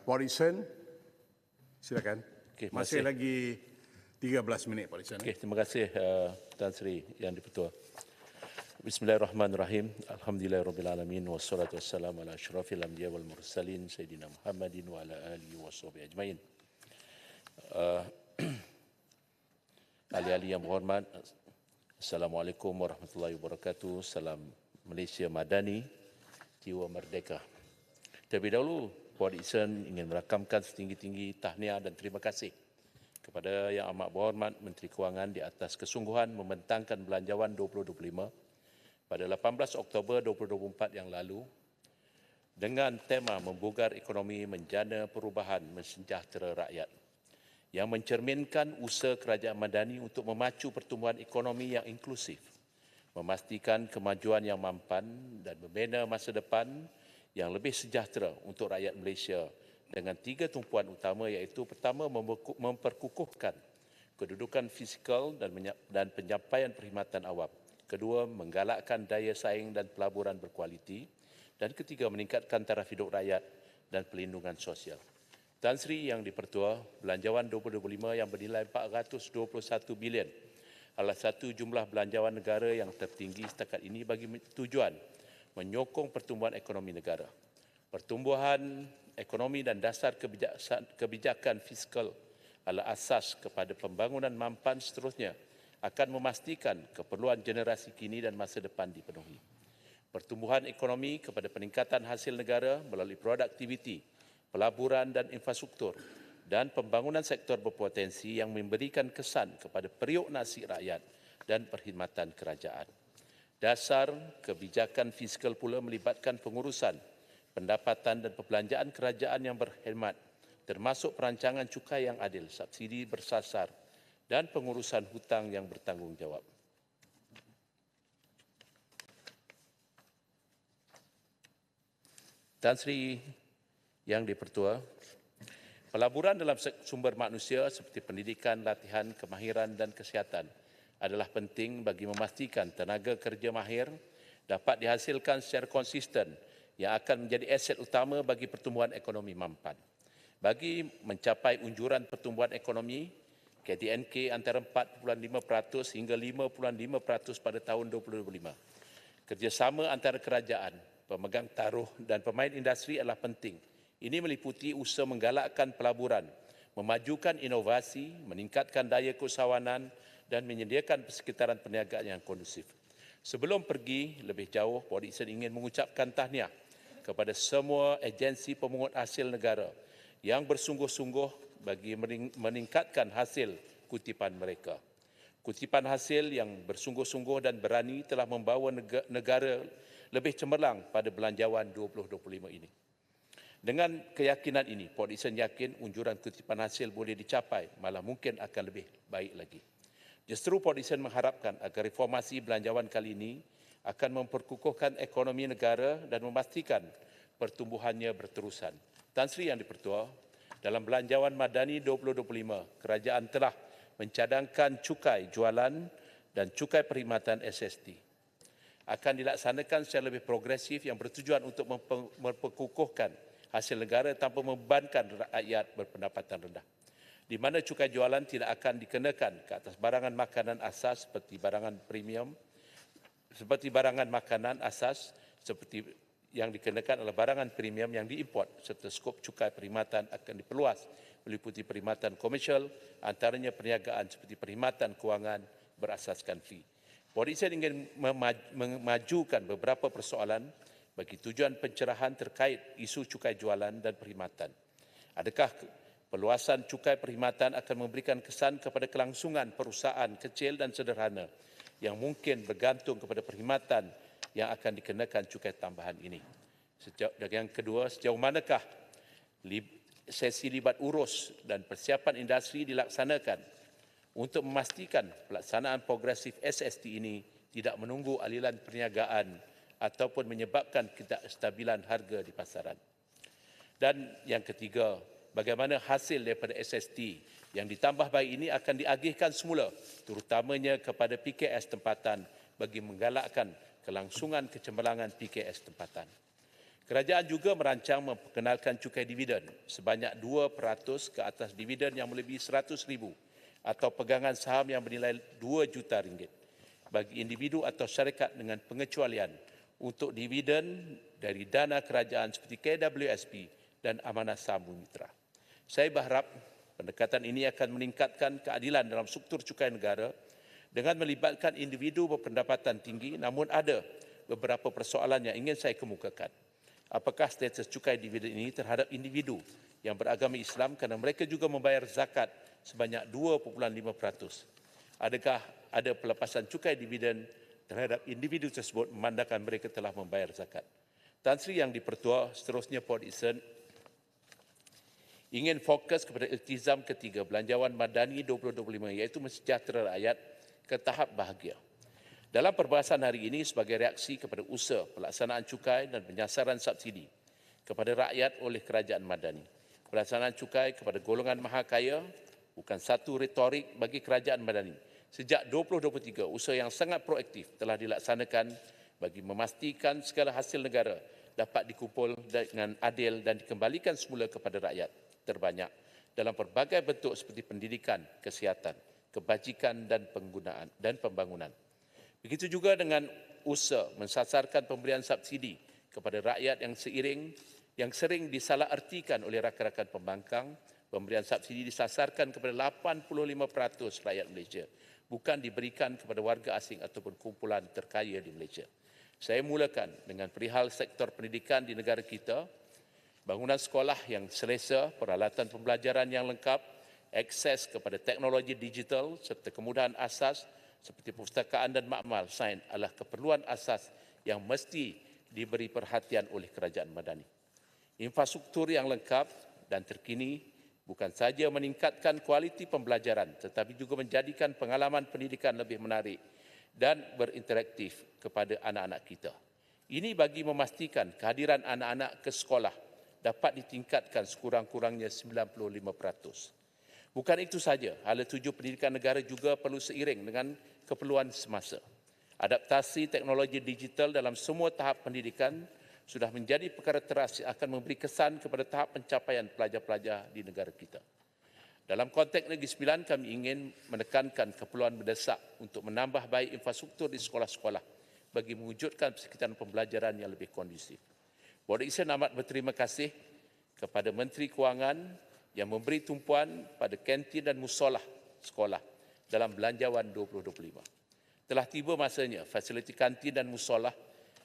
Pak Isen, silakan. Okay, masih lagi 13 minit, Pak Isen. Okay, terima kasih Tan Sri Yang di-Pertua. Bismillahirrahmanirrahim. Alhamdulillahirrahmanirrahim. Wassalatu wassalamu ala asyrafil anbiya wal mursalin Sayyidina Muhammadin wa ala alihi wa sahbihi ajmain. Ahli-ahli yang berhormat, Assalamualaikum warahmatullahi wabarakatuh. Salam Malaysia Madani, jiwa merdeka. Terlebih dahulu, Puan Isen ingin merakamkan setinggi-tinggi tahniah dan terima kasih kepada Yang Amat Berhormat Menteri Kewangan di atas kesungguhan membentangkan Belanjawan 2025 pada 18 Oktober 2024 yang lalu dengan tema membugar ekonomi menjana perubahan mensejahtera rakyat yang mencerminkan usaha Kerajaan Madani untuk memacu pertumbuhan ekonomi yang inklusif, memastikan kemajuan yang mampan dan membina masa depan yang lebih sejahtera untuk rakyat Malaysia dengan 3 tumpuan utama, iaitu pertama, memperkukuhkan kedudukan fizikal dan penyampaian perkhidmatan awam. Kedua, menggalakkan daya saing dan pelaburan berkualiti. Dan ketiga, meningkatkan taraf hidup rakyat dan pelindungan sosial. Tan Sri Yang di-Pertua, Belanjawan 2025 yang bernilai 421 bilion adalah satu jumlah belanjawan negara yang tertinggi setakat ini bagi tujuan menyokong pertumbuhan ekonomi negara. Pertumbuhan ekonomi dan dasar kebijakan fiskal adalah asas kepada pembangunan mampan seterusnya akan memastikan keperluan generasi kini dan masa depan dipenuhi. Pertumbuhan ekonomi kepada peningkatan hasil negara melalui produktiviti, pelaburan dan infrastruktur dan pembangunan sektor berpotensi yang memberikan kesan kepada periuk nasib rakyat dan perkhidmatan kerajaan. Dasar kebijakan fiskal pula melibatkan pengurusan, pendapatan dan perbelanjaan kerajaan yang berkhidmat, termasuk perancangan cukai yang adil, subsidi bersasar dan pengurusan hutang yang bertanggungjawab. Tan Sri Yang di-Pertua, pelaburan dalam sumber manusia seperti pendidikan, latihan, kemahiran dan kesihatan adalah penting bagi memastikan tenaga kerja mahir dapat dihasilkan secara konsisten yang akan menjadi aset utama bagi pertumbuhan ekonomi mampan. Bagi mencapai unjuran pertumbuhan ekonomi KTNK antara 4.5% hingga 5.5% pada tahun 2025. Kerjasama antara kerajaan, pemegang taruh dan pemain industri adalah penting. Ini meliputi usaha menggalakkan pelaburan, memajukan inovasi, meningkatkan daya keusahawanan dan menyediakan persekitaran perniagaan yang kondusif. Sebelum pergi lebih jauh, Puan Isen ingin mengucapkan tahniah kepada semua agensi pemungut hasil negara yang bersungguh-sungguh bagi meningkatkan hasil kutipan mereka. Kutipan hasil yang bersungguh-sungguh dan berani telah membawa negara lebih cemerlang pada Belanjawan 2025 ini. Dengan keyakinan ini, Puan Isen yakin unjuran kutipan hasil boleh dicapai, malah mungkin akan lebih baik lagi. Justru Puan Isen mengharapkan agar reformasi belanjawan kali ini akan memperkukuhkan ekonomi negara dan memastikan pertumbuhannya berterusan. Tan Sri Yang di-Pertua, dalam Belanjawan Madani 2025, kerajaan telah mencadangkan cukai jualan dan cukai perkhidmatan SST. Akan dilaksanakan secara lebih progresif yang bertujuan untuk memperkukuhkan hasil negara tanpa membebankan rakyat berpendapatan rendah, di mana cukai jualan tidak akan dikenakan ke atas barangan makanan asas seperti barangan premium, seperti yang dikenakan adalah barangan premium yang diimport, serta skop cukai perkhidmatan akan diperluas meliputi perkhidmatan komersial, antaranya perniagaan seperti perkhidmatan kewangan berasaskan fee. Puan Isen ingin memajukan beberapa persoalan bagi tujuan pencerahan terkait isu cukai jualan dan perkhidmatan. Adakah perluasan cukai perkhidmatan akan memberikan kesan kepada kelangsungan perusahaan kecil dan sederhana yang mungkin bergantung kepada perkhidmatan yang akan dikenakan cukai tambahan ini? Yang kedua, sejauh manakah sesi libat urus dan persiapan industri dilaksanakan untuk memastikan pelaksanaan progresif SST ini tidak menunggu aliran perniagaan ataupun menyebabkan ketidakstabilan harga di pasaran? Dan yang ketiga, bagaimana hasil daripada SST yang ditambah baik ini akan diagihkan semula, terutamanya kepada PKS tempatan bagi menggalakkan kelangsungan kecemerlangan PKS tempatan. Kerajaan juga merancang memperkenalkan cukai dividen sebanyak 2% ke atas dividen yang melebihi RM100,000 atau pegangan saham yang bernilai RM2 juta bagi individu atau syarikat dengan pengecualian untuk dividen dari dana kerajaan seperti KWSP dan amanah saham Bumiputera. Saya berharap pendekatan ini akan meningkatkan keadilan dalam struktur cukai negara dengan melibatkan individu berpendapatan tinggi, namun ada beberapa persoalan yang ingin saya kemukakan. Apakah status cukai dividen ini terhadap individu yang beragama Islam kerana mereka juga membayar zakat sebanyak 2.5%? Adakah ada pelepasan cukai dividen terhadap individu tersebut memandangkan mereka telah membayar zakat? Tan Sri Yang di-Pertua, seterusnya Port Dickson ingin fokus kepada iltizam ketiga Belanjawan Madani 2025 iaitu mensejahtera rakyat ke tahap bahagia. Dalam perbahasan hari ini sebagai reaksi kepada usaha pelaksanaan cukai dan penyasaran subsidi kepada rakyat oleh Kerajaan Madani. Pelaksanaan cukai kepada golongan maha kaya bukan satu retorik bagi Kerajaan Madani. Sejak 2023, usaha yang sangat proaktif telah dilaksanakan bagi memastikan segala hasil negara dapat dikumpul dengan adil dan dikembalikan semula kepada rakyat terbanyak dalam pelbagai bentuk seperti pendidikan, kesihatan, kebajikan dan pembangunan. Begitu juga dengan usaha mensasarkan pemberian subsidi kepada rakyat yang sering disalahartikan oleh rakan-rakan pembangkang. Pemberian subsidi disasarkan kepada 85% rakyat Malaysia, bukan diberikan kepada warga asing ataupun kumpulan terkaya di Malaysia. Saya mulakan dengan perihal sektor pendidikan di negara kita, bangunan sekolah yang selesa, peralatan pembelajaran yang lengkap, akses kepada teknologi digital serta kemudahan asas seperti perpustakaan dan makmal sains adalah keperluan asas yang mesti diberi perhatian oleh Kerajaan Madani. Infrastruktur yang lengkap dan terkini bukan sahaja meningkatkan kualiti pembelajaran tetapi juga menjadikan pengalaman pendidikan lebih menarik dan berinteraktif kepada anak-anak kita. Ini bagi memastikan kehadiran anak-anak ke sekolah dapat ditingkatkan sekurang-kurangnya 95%. Bukan itu saja, hala tuju pendidikan negara juga perlu seiring dengan keperluan semasa. Adaptasi teknologi digital dalam semua tahap pendidikan sudah menjadi perkara teras yang akan memberi kesan kepada tahap pencapaian pelajar-pelajar di negara kita. Dalam konteks Negeri Sembilan, kami ingin menekankan keperluan mendesak untuk menambah baik infrastruktur di sekolah-sekolah bagi mewujudkan persekitaran pembelajaran yang lebih kondusif. Board Dickson amat berterima kasih kepada Menteri Kewangan yang memberi tumpuan pada kantin dan musolah sekolah dalam Belanjawan 2025. Telah tiba masanya fasiliti kantin dan musolah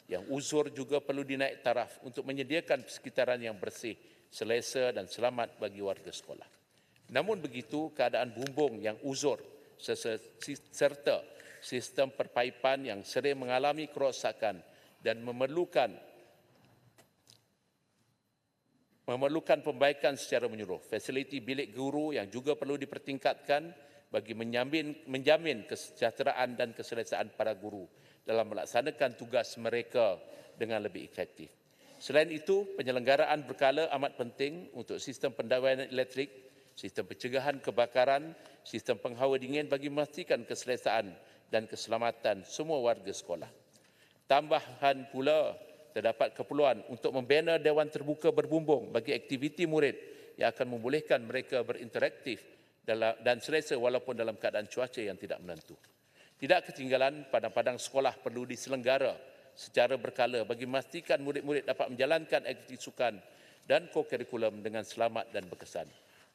yang uzur juga perlu dinaik taraf untuk menyediakan persekitaran yang bersih, selesa dan selamat bagi warga sekolah. Namun begitu, keadaan bumbung yang uzur serta sistem perpaipan yang sering mengalami kerosakan dan memerlukan perbaikan secara menyeluruh. Fasiliti bilik guru yang juga perlu dipertingkatkan bagi menjamin kesejahteraan dan keselesaan para guru dalam melaksanakan tugas mereka dengan lebih efektif. Selain itu, penyelenggaraan berkala amat penting untuk sistem pendawaian elektrik, sistem pencegahan kebakaran, sistem penghawa dingin bagi memastikan keselesaan dan keselamatan semua warga sekolah. Tambahan pula, terdapat keperluan untuk membina Dewan Terbuka Berbumbung bagi aktiviti murid yang akan membolehkan mereka berinteraktif dan selesa walaupun dalam keadaan cuaca yang tidak menentu. Tidak ketinggalan, padang-padang sekolah perlu diselenggara secara berkala bagi memastikan murid-murid dapat menjalankan aktiviti sukan dan co-curriculum dengan selamat dan berkesan.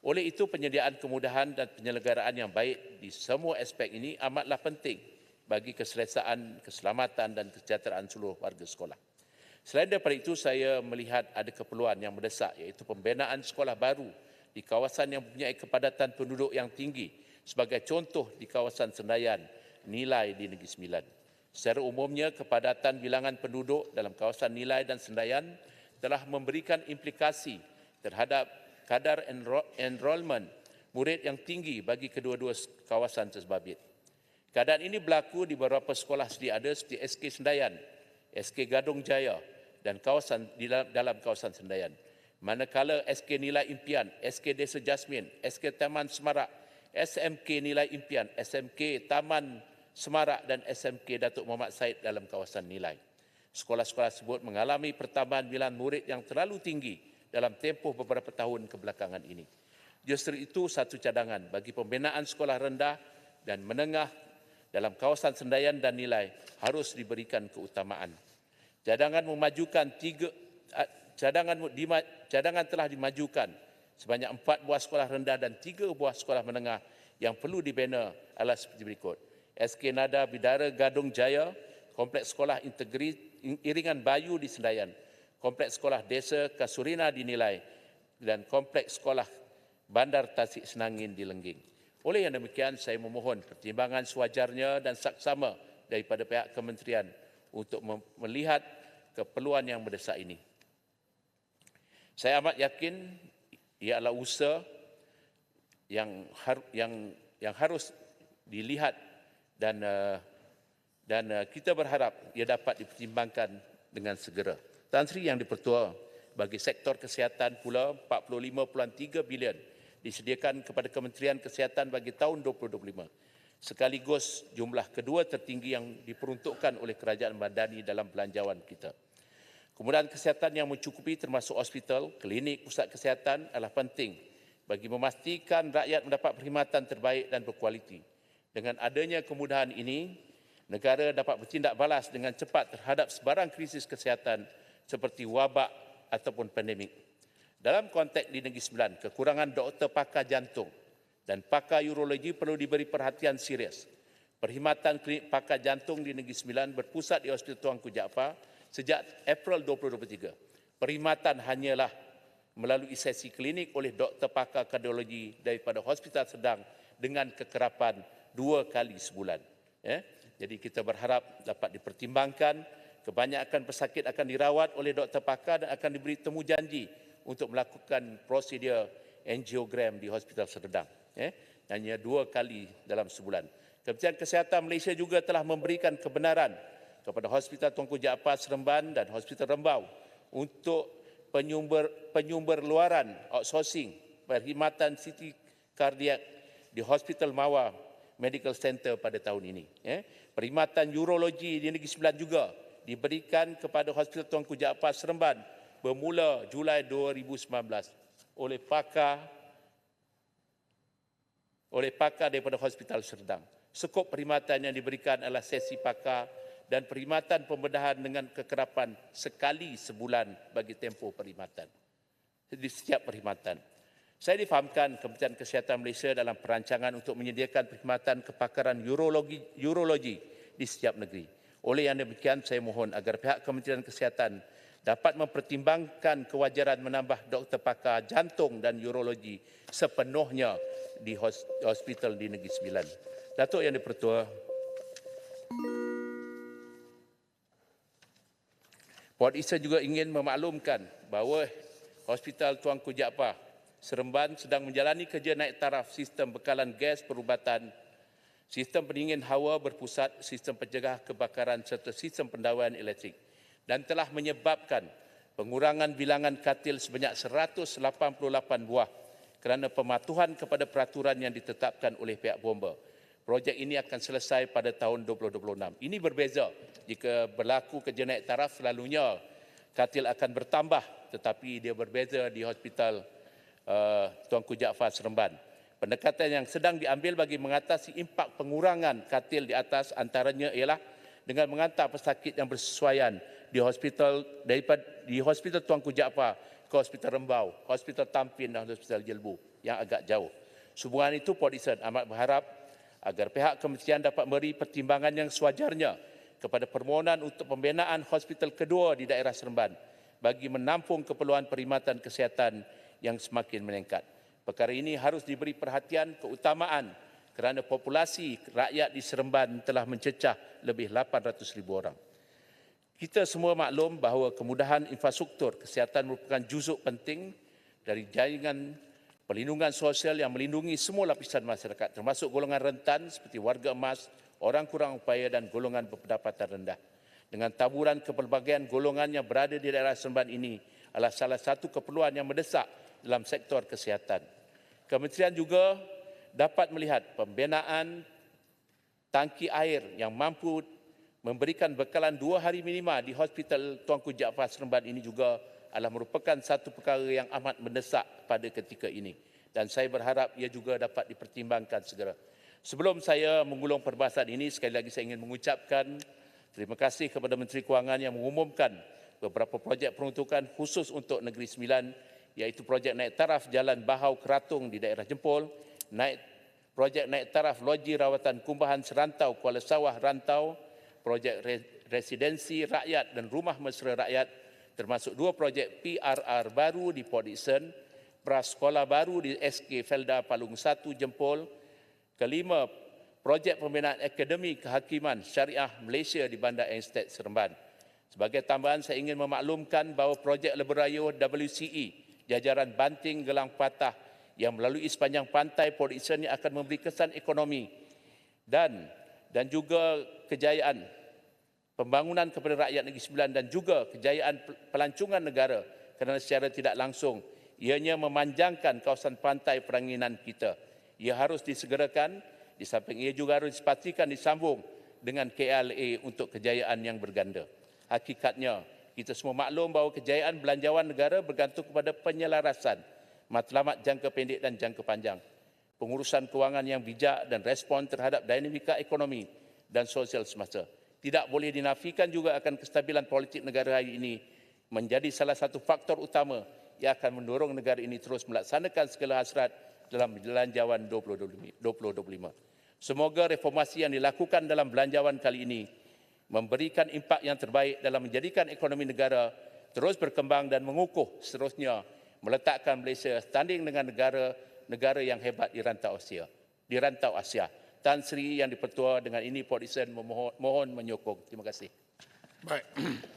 Oleh itu, penyediaan kemudahan dan penyelenggaraan yang baik di semua aspek ini amatlah penting bagi keselesaan, keselamatan dan kesejahteraan seluruh warga sekolah. Selain daripada itu, saya melihat ada keperluan yang mendesak iaitu pembinaan sekolah baru di kawasan yang mempunyai kepadatan penduduk yang tinggi sebagai contoh di kawasan Sendayan, Nilai di Negeri Sembilan. Secara umumnya, kepadatan bilangan penduduk dalam kawasan Nilai dan Sendayan telah memberikan implikasi terhadap kadar enrolment murid yang tinggi bagi kedua-dua kawasan tersebabit. Keadaan ini berlaku di beberapa sekolah sedia ada seperti SK Sendayan, SK Gadong Jaya dan kawasan dalam kawasan Sendayan. Manakala SK Nilai Impian, SK Desa Jasmin, SK Taman Semarak, SMK Nilai Impian, SMK Taman Semarak dan SMK Datuk Muhammad Said dalam kawasan Nilai. Sekolah-sekolah tersebut mengalami pertambahan bilangan murid yang terlalu tinggi dalam tempoh beberapa tahun kebelakangan ini. Justru itu satu cadangan bagi pembinaan sekolah rendah dan menengah dalam kawasan Sendayan dan Nilai harus diberikan keutamaan. Cadangan telah dimajukan sebanyak 4 buah sekolah rendah dan 3 buah sekolah menengah yang perlu dibina adalah seperti berikut. SK Nada Bidara Gadung Jaya, Kompleks Sekolah Iringan Bayu di Sendayan, Kompleks Sekolah Desa Kasurina di Nilai, dan Kompleks Sekolah Bandar Tasik Senangin di Lengging. Oleh yang demikian, saya memohon pertimbangan sewajarnya dan saksama daripada pihak kementerian untuk melihat keperluan yang mendesak ini. Saya amat yakin ia adalah usaha yang harus dilihat dan kita berharap ia dapat dipertimbangkan dengan segera. Tan Sri Yang di-Pertua, bagi sektor kesihatan pula 45.3 bilion disediakan kepada Kementerian Kesihatan bagi tahun 2025. Sekaligus jumlah kedua tertinggi yang diperuntukkan oleh Kerajaan Madani dalam belanjawan kita. Kemudahan kesihatan yang mencukupi termasuk hospital, klinik, pusat kesihatan adalah penting bagi memastikan rakyat mendapat perkhidmatan terbaik dan berkualiti. Dengan adanya kemudahan ini, negara dapat bertindak balas dengan cepat terhadap sebarang krisis kesihatan seperti wabak ataupun pandemik. Dalam konteks di Negeri Sembilan, kekurangan doktor pakar jantung dan pakar urologi perlu diberi perhatian serius. Perkhidmatan klinik pakar jantung di Negeri Sembilan berpusat di Hospital Tuanku Jaafar sejak April 2023. Perkhidmatan hanyalah melalui sesi klinik oleh doktor pakar kardiologi daripada Hospital Sedang dengan kekerapan 2 kali sebulan. Jadi kita berharap dapat dipertimbangkan. Kebanyakan pesakit akan dirawat oleh doktor pakar dan akan diberi temu janji untuk melakukan prosedur angiogram di Hospital Sedang. Hanya 2 kali dalam sebulan. Kementerian Kesihatan Malaysia juga telah memberikan kebenaran kepada Hospital Tuanku Jaafar Seremban dan Hospital Rembau untuk penyumber luaran outsourcing perkhidmatan CT kardiak di Hospital Mawar Medical Center pada tahun ini. Perkhidmatan urologi di Negeri Sembilan juga diberikan kepada Hospital Tuanku Jaafar Seremban bermula Julai 2019 oleh pakar daripada Hospital Serdang. Skop perkhidmatan yang diberikan adalah sesi pakar dan perkhidmatan pembedahan dengan kekerapan sekali sebulan bagi tempoh perkhidmatan. Di setiap perkhidmatan. Saya difahamkan Kementerian Kesihatan Malaysia dalam perancangan untuk menyediakan perkhidmatan kepakaran urologi di setiap negeri. Oleh yang demikian, saya mohon agar pihak Kementerian Kesihatan dapat mempertimbangkan kewajaran menambah doktor pakar jantung dan urologi sepenuhnya di hospital di Negeri Sembilan. Datuk Yang di-Pertua, Port Issa juga ingin memaklumkan bahawa Hospital Tuanku Jaafar Seremban sedang menjalani kerja naik taraf sistem bekalan gas perubatan, sistem pendingin hawa berpusat, sistem pencegah kebakaran serta sistem pendawaian elektrik dan telah menyebabkan pengurangan bilangan katil sebanyak 188 buah kerana pematuhan kepada peraturan yang ditetapkan oleh pihak bomba. Projek ini akan selesai pada tahun 2026. Ini berbeza jika berlaku kerja naik taraf, selalunya katil akan bertambah, tetapi dia berbeza di Hospital Tuanku Jaafar Seremban. Pendekatan yang sedang diambil bagi mengatasi impak pengurangan katil di atas antaranya ialah dengan menghantar pesakit yang bersesuaian di Hospital Tuanku Jaafar ke Hospital Rembau, Hospital Tampin dan Hospital Jelbu yang agak jauh. Sehubungan itu, Port Issa amat berharap agar pihak kementerian dapat memberi pertimbangan yang sewajarnya kepada permohonan untuk pembinaan hospital kedua di daerah Seremban bagi menampung keperluan perkhidmatan kesihatan yang semakin meningkat. Perkara ini harus diberi perhatian keutamaan kerana populasi rakyat di Seremban telah mencecah lebih 800,000 orang. Kita semua maklum bahawa kemudahan infrastruktur kesihatan merupakan juzuk penting dari jaringan perlindungan sosial yang melindungi semua lapisan masyarakat, termasuk golongan rentan seperti warga emas, orang kurang upaya dan golongan berpendapatan rendah. Dengan taburan kepelbagaian golongan yang berada di daerah Seremban ini adalah salah satu keperluan yang mendesak dalam sektor kesihatan. Kementerian juga dapat melihat pembinaan tangki air yang mampu memberikan bekalan 2 hari minima di Hospital Tuanku Jaafar Seremban ini juga adalah merupakan satu perkara yang amat mendesak pada ketika ini. Dan saya berharap ia juga dapat dipertimbangkan segera. Sebelum saya menggulung perbahasan ini, sekali lagi saya ingin mengucapkan terima kasih kepada Menteri Kewangan yang mengumumkan beberapa projek peruntukan khusus untuk Negeri Sembilan, iaitu projek naik taraf Jalan Bahau Keratung di daerah Jempol, projek naik taraf Loji Rawatan Kumbahan Serantau Kuala Sawah Rantau, projek residensi rakyat dan rumah mesra rakyat, termasuk 2 projek PRR baru di Port Dickson, prasekolah baru di SK Felda Palung 1 Jempol. Kelima, projek pembinaan Akademi Kehakiman Syariah Malaysia di Bandar Einstead Seremban. Sebagai tambahan, saya ingin memaklumkan bahawa projek Lebuh WCE, jajaran banting gelang patah yang melalui sepanjang pantai Port Dickson ini akan memberi kesan ekonomi dan juga kejayaan pembangunan kepada rakyat Negeri Sembilan dan juga kejayaan pelancongan negara, kerana secara tidak langsung ianya memanjangkan kawasan pantai peranginan kita. Ia harus disegerakan, di samping ia juga harus dipastikan disambung dengan KLA untuk kejayaan yang berganda. Hakikatnya, kita semua maklum bahawa kejayaan belanjawan negara bergantung kepada penyelarasan matlamat jangka pendek dan jangka panjang, pengurusan kewangan yang bijak dan respon terhadap dinamika ekonomi dan sosial semasa. Tidak boleh dinafikan juga akan kestabilan politik negara hari ini menjadi salah satu faktor utama yang akan mendorong negara ini terus melaksanakan segala hasrat dalam belanjawan 2025. Semoga reformasi yang dilakukan dalam belanjawan kali ini memberikan impak yang terbaik dalam menjadikan ekonomi negara terus berkembang dan mengukuh seterusnya meletakkan Malaysia standing dengan negara yang hebat di rantau Asia. Tan Sri yang dipertua dengan ini Port Dickson mohon menyokong. Terima kasih. Baik.